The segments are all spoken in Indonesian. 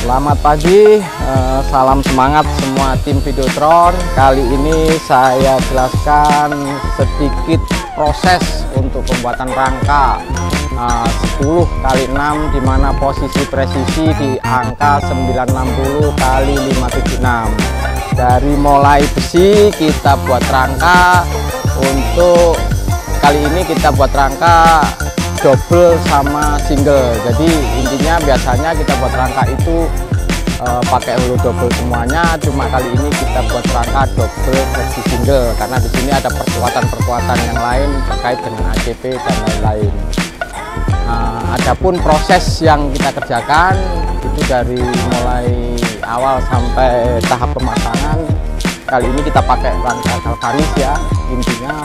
Selamat pagi, salam semangat semua tim Videotron. Kali ini saya jelaskan sedikit proses untuk pembuatan rangka 10 x 6, di mana posisi presisi di angka 960 x 576. Dari mulai besi kita buat rangka. Untuk kali ini kita buat rangka double sama single. Jadi intinya biasanya kita buat rangka itu pakai hulu double semuanya, cuma kali ini kita buat rangka double versi single karena di sini ada perkuatan-perkuatan yang lain terkait dengan ACP dan lain-lain. Adapun proses yang kita kerjakan itu dari mulai awal sampai tahap pemasangan. Kali ini kita pakai rangka galvanis ya, intinya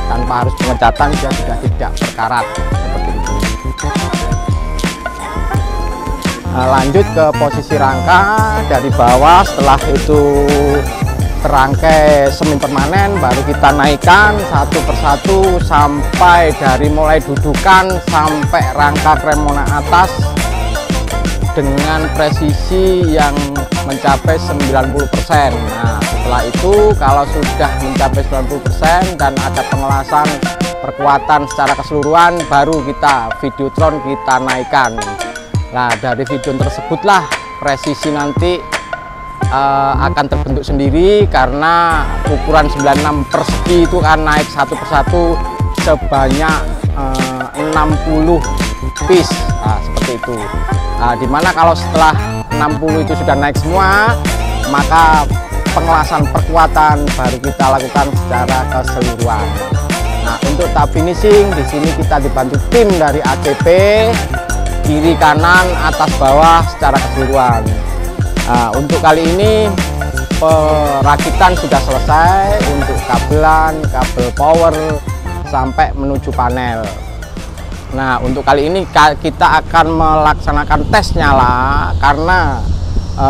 tanpa harus pengecatan dia sudah tidak berkarat seperti itu. Lanjut ke posisi rangka dari bawah. Setelah itu terangkai semen permanen, baru kita naikkan satu persatu sampai dari mulai dudukan sampai rangka kremona atas dengan presisi yang mencapai 90%. Nah, setelah itu kalau sudah mencapai 90% dan ada pengelasan perkuatan secara keseluruhan, baru kita Videotron kita naikkan. Nah, dari video tersebutlah presisi nanti akan terbentuk sendiri, karena ukuran 96 persegi itu kan naik satu persatu sebanyak 60 piece. Nah, seperti itu. Dimana kalau setelah 60 itu sudah naik semua, maka pengelasan perkuatan baru kita lakukan secara keseluruhan. Nah, untuk tahap finishing di sini kita dibantu tim dari ACP, kiri kanan atas bawah secara keseluruhan. Nah, untuk kali ini perakitan sudah selesai untuk kabelan, kabel power sampai menuju panel. Nah, untuk kali ini kita akan melaksanakan tes nyala karena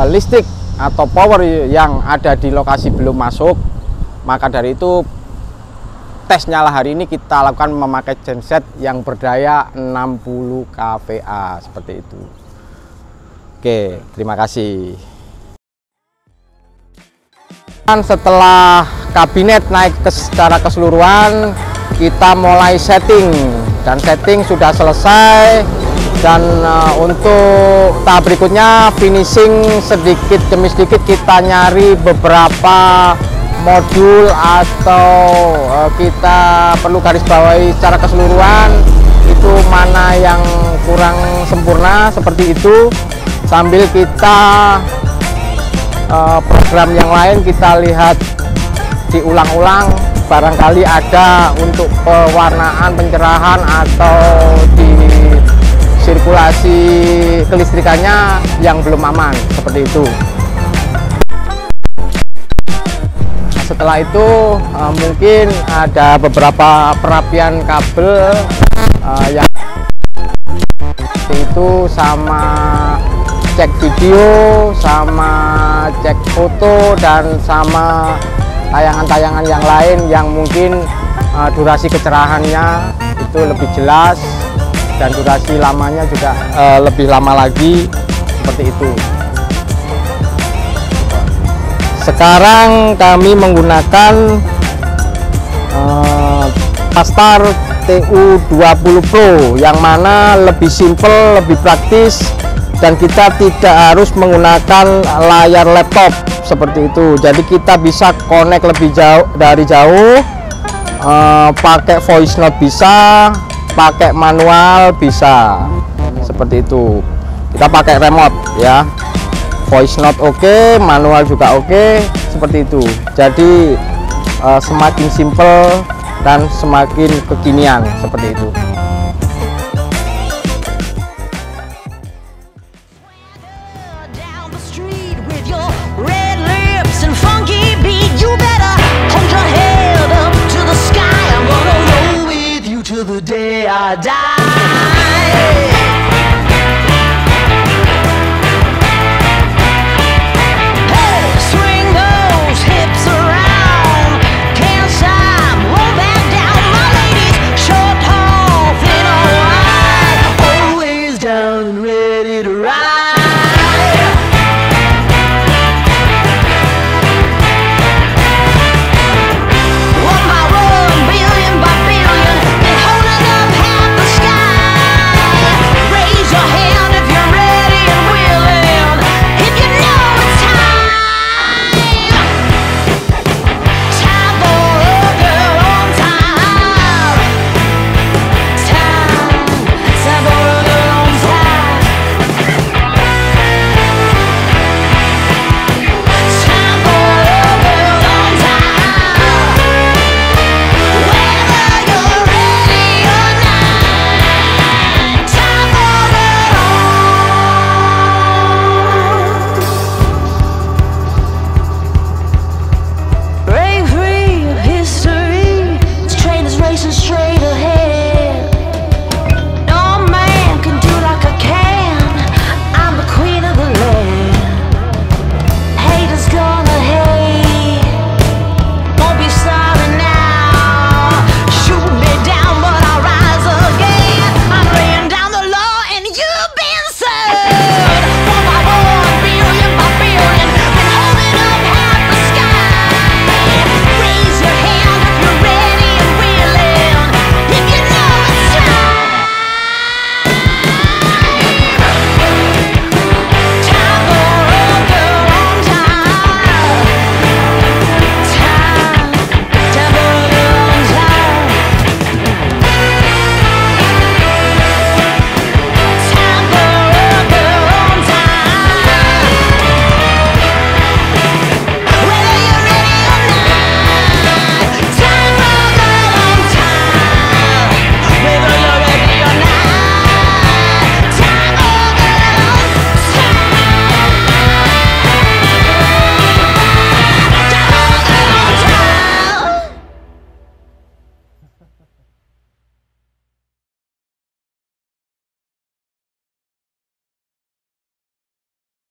listrik atau power yang ada di lokasi belum masuk. Maka dari itu tes nyala hari ini kita lakukan memakai genset yang berdaya 60 kVA seperti itu. Oke, terima kasih. Setelah kabinet naik secara keseluruhan, kita mulai setting. Dan setting sudah selesai, dan untuk tahap berikutnya finishing sedikit demi sedikit kita nyari beberapa modul atau kita perlu garis bawahi secara keseluruhan itu mana yang kurang sempurna seperti itu, sambil kita program yang lain kita lihat diulang-ulang, barangkali ada untuk pewarnaan, pencerahan atau di sirkulasi kelistrikannya yang belum aman seperti itu. Setelah itu mungkin ada beberapa perapian kabel yang itu sama cek video, sama cek foto, dan sama tayangan-tayangan yang lain yang mungkin durasi kecerahannya itu lebih jelas dan durasi lamanya juga lebih lama lagi seperti itu. Sekarang kami menggunakan Pastar TU20 Pro yang mana lebih simple, lebih praktis, dan kita tidak harus menggunakan layar laptop seperti itu. Jadi kita bisa connect lebih jauh dari jauh, pakai voice note bisa, pakai manual bisa, seperti itu. Kita pakai remote ya, voice note oke, manual juga oke, seperti itu. Jadi semakin simple dan semakin kekinian seperti itu. The day I die.